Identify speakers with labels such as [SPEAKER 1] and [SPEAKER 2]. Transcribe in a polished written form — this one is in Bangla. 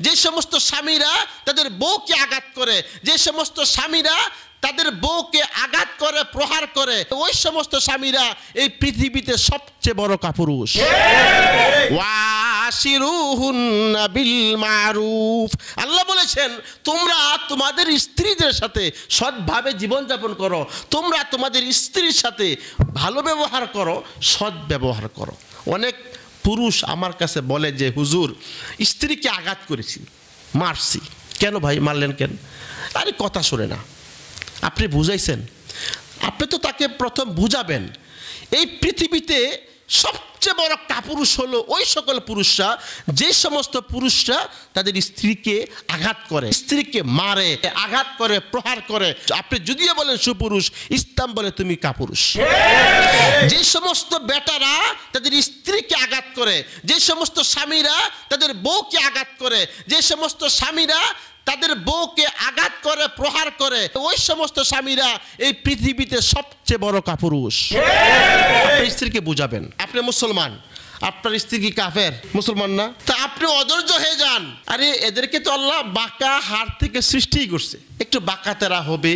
[SPEAKER 1] যে সমস্ত স্বামীরা তাদের বউকে আঘাত করে, যে সমস্ত স্বামীরা তাদের বউকে আঘাত করে, প্রহার করে, ওই সমস্ত স্বামীরা এই পৃথিবীতে সবচেয়ে বড় কাপুরুষ। ওয়াশিরুহুন্না বিল মারুফ, আল্লাহ বলেছেন তোমরা তোমাদের স্ত্রীদের সাথে সৎভাবে জীবনযাপন করো, তোমরা তোমাদের স্ত্রীর সাথে ভালো ব্যবহার করো, সৎ ব্যবহার করো। অনেক পুরুষ আমার কাছে বলে যে হুজুর, স্ত্রীকে আঘাত করেছি, মারছি। কেন ভাই মারলেন কেন? আরে কথা শোনে না। আপনি বুঝাইছেন, আপনি তো তাকে প্রথম বুঝাবেন। এই পৃথিবীতে সবচেয়ে বড় কাপুরুষ হলো ওই সকল পুরুষরা, যে সমস্ত পুরুষরা তাদের স্ত্রীকে আঘাত করে, স্ত্রীকে মারে, আঘাত করে, প্রহার করে। আপনি যদিও বলেন সুপুরুষ, ইসলাম বলে তুমি কাপুরুষ। যে সমস্ত বেটারা তাদের স্ত্রীকে আঘাত করে, যে সমস্ত স্বামীরা তাদের বউকে আঘাত করে, যে সমস্ত স্বামীরা তাদের বউকে আঘাত করে, প্রহার করে, ওই সমস্ত স্বামীরা এই পৃথিবীতে সবচেয়ে বড় কাপুরুষ। আপনার স্ত্রীকে বুঝাবেন, আপনি মুসলমান, আপনার স্ত্রী কি কাফের? মুসলমান না? তা আপনি অধৈর্য হয়ে যান। আরে এদেরকে তো আল্লাহ বাঁকা হাড় থেকে সৃষ্টি করছে, একটু বাঁকা তেরা হবে।